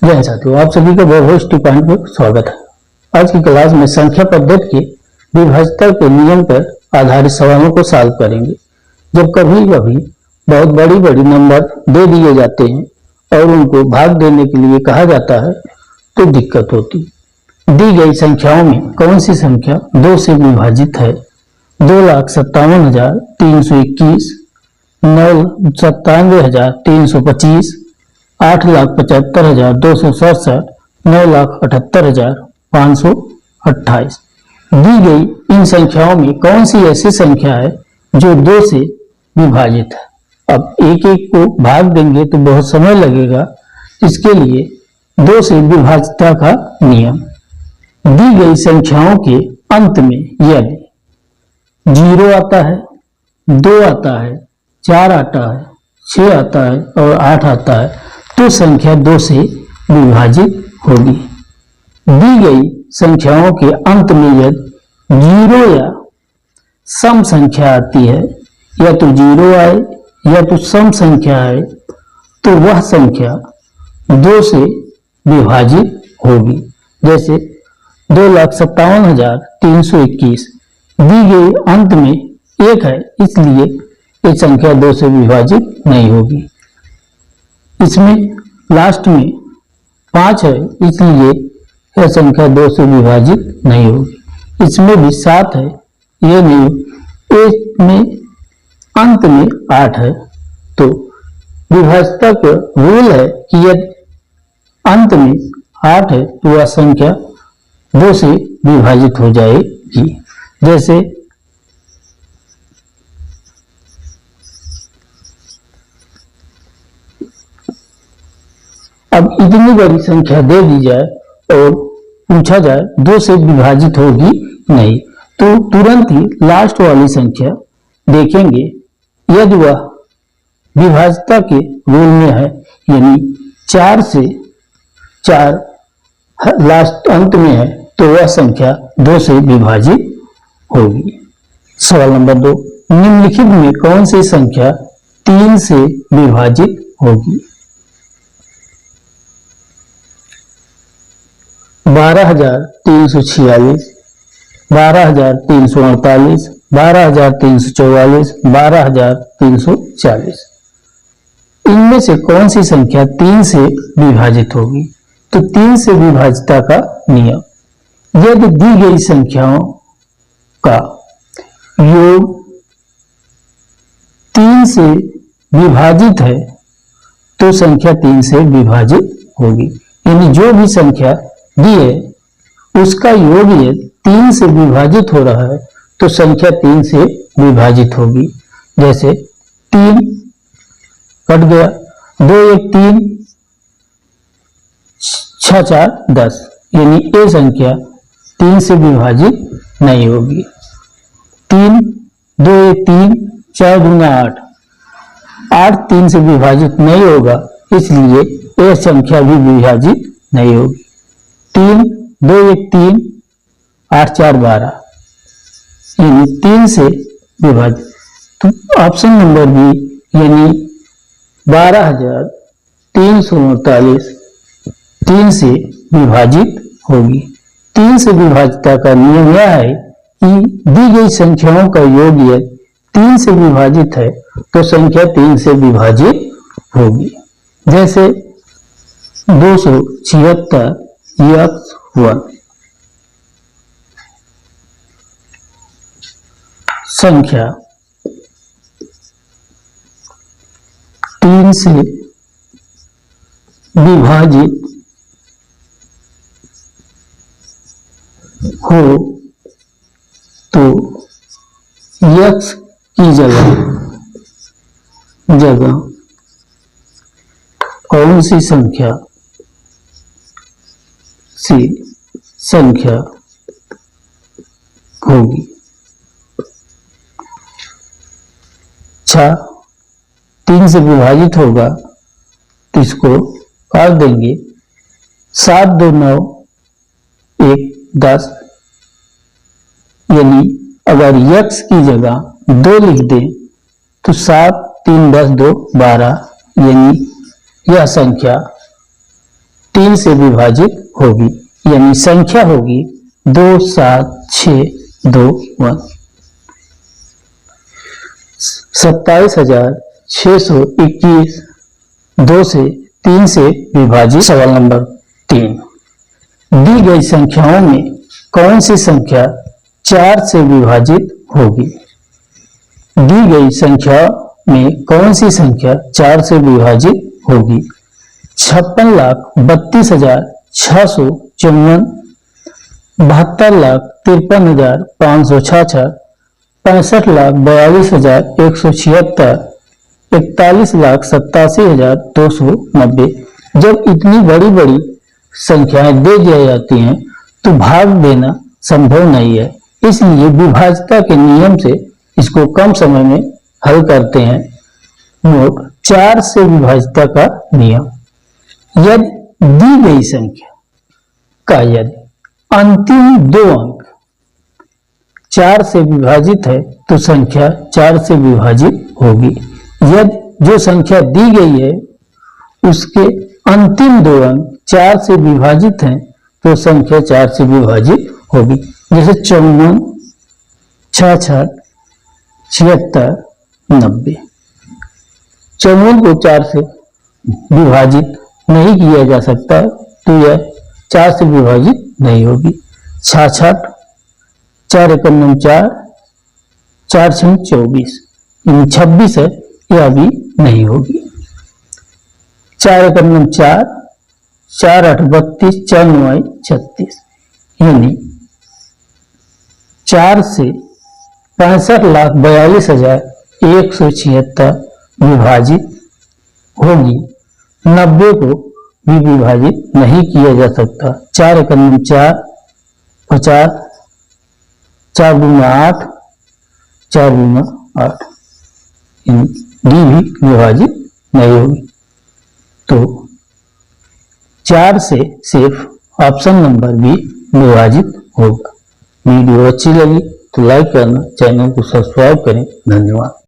जय साथियों, आप सभी का वैभव पॉइंट पर स्वागत है। आज की क्लास में संख्या पद्धति के विभाज्यता के नियम पर आधारित सवालों को सॉल्व करेंगे। जब कभी कभी बहुत बड़ी बड़ी नंबर दे दिए जाते हैं और उनको भाग देने के लिए कहा जाता है तो दिक्कत होती। दी गई संख्याओं में कौन सी संख्या 2 से विभाजित है? 2,57,321, 9,97,325, 8,75,267, 9,78,528। दी गई इन संख्याओं में कौन सी ऐसी संख्या है जो 2 से विभाजित है? अब एक एक को भाग देंगे तो बहुत समय लगेगा। इसके लिए 2 से विभाज्यता का नियम। दी गई संख्याओं के अंत में यदि 0 आता है, 2 आता है, 4 आता है, 6 आता है और 8 आता है तो संख्या 2 से विभाजित होगी। दी गई संख्याओं के अंत में यदि 0 या सम संख्या आती है, या तो 0 आए या तो सम संख्या आए, तो वह संख्या 2 से विभाजित होगी। जैसे 2,57,321 दी गई अंत में 1 है, इसलिए ये संख्या 2 से विभाजित नहीं होगी। इसमें लास्ट में 5 है, इसलिए यह संख्या 2 से विभाजित नहीं होगी। इसमें भी 7 है, ये नहीं। एक में अंत में 8 है, तो विभाज्यता का रूल है कि यदि अंत में 8 है तो वह संख्या 2 से विभाजित हो जाएगी। जैसे अब इतनी बड़ी संख्या दे दी जाए और पूछा जाए 2 से विभाजित होगी नहीं, तो तुरंत ही लास्ट वाली संख्या देखेंगे। यदि वह विभाज्यता के रूल में है, यानी 4 से 4 लास्ट अंत में है, तो वह संख्या 2 से विभाजित होगी। सवाल नंबर 2, निम्नलिखित में कौन सी संख्या 3 से विभाजित होगी? 12,346, 12,348, 12,344, 12,340। इनमें से कौन सी संख्या 3 से विभाजित होगी? तो 3 से विभाज्यता का नियम। यदि दी गई संख्याओं का योग 3 से विभाजित है तो संख्या 3 से विभाजित होगी। यानी जो भी संख्या दी है उसका योग यदि 3 से विभाजित हो रहा है तो संख्या 3 से विभाजित होगी। जैसे 3 कट गया, 2 1 3, 6 4 10, यानी ये संख्या 3 से विभाजित नहीं होगी। 3 2 1 3, 4 दूना 8, 8 3 से विभाजित नहीं होगा, इसलिए यह संख्या भी विभाजित नहीं होगी। 3 2 1 3, 8 4 12, यानी 3 से विभाजित। तो ऑप्शन नंबर बी यानी 12,339 3 से विभाजित होगी। 3 से विभाज्यता का नियम यह है कि दी गई संख्याओं का योग यदि 3 से विभाजित है तो संख्या 3 से विभाजित होगी। जैसे 276 x1 संख्या 3 से विभाजित हो तो x की जगह कौन सी संख्या होगी? 3 से विभाजित होगा तो इसको काट देंगे। 7 2 9 1 10, यानी अगर x की जगह 2 लिख दें तो 7 3 10 2 12, यानी यह संख्या 3 3 से विभाजित होगी, यानी संख्या होगी 27621। 27,621 2 से 3 से विभाजित। सवाल नंबर 3, दी गई संख्याओं में कौन सी संख्या 4 से विभाजित होगी? दी गई संख्या में कौन सी संख्या 4 से विभाजित होगी? 56,32,654, 72,53,566, 65,42,176, 41,87,290। जब इतनी बड़ी बड़ी संख्याएं दे दी जाती हैं तो भाग देना संभव नहीं है, इसलिए विभाज्यता के नियम से इसको कम समय में हल करते हैं। नोट 4 से विभाज्यता का नियम। यदि दी गई संख्या का यदि अंतिम 2 अंक 4 से विभाजित है तो संख्या 4 से विभाजित होगी। यदि जो संख्या दी गई है उसके अंतिम 2 अंक 4 से विभाजित हैं तो संख्या 4 से विभाजित होगी। जैसे 54, 66, 76, 90। 54 को 4 से विभाजित नहीं किया जा सकता तो यह 4 से विभाजित नहीं होगी। 66, 4 एकम 4, 4 6 24, 26 है, यह भी नहीं होगी। 4 एकम 4, 4 8 32, 4 9 36, यानी 4 से 65,42,176 विभाजित होगी। 90 को भी विभाजित नहीं किया जा सकता। 4 एकम 4, 50, 4 दूना 8, 4 दूना 8, डी भी विभाजित नहीं होगी। तो 4 से सिर्फ ऑप्शन नंबर बी विभाजित होगा। वीडियो अच्छी लगी तो लाइक करना, चैनल को सब्सक्राइब करें। धन्यवाद।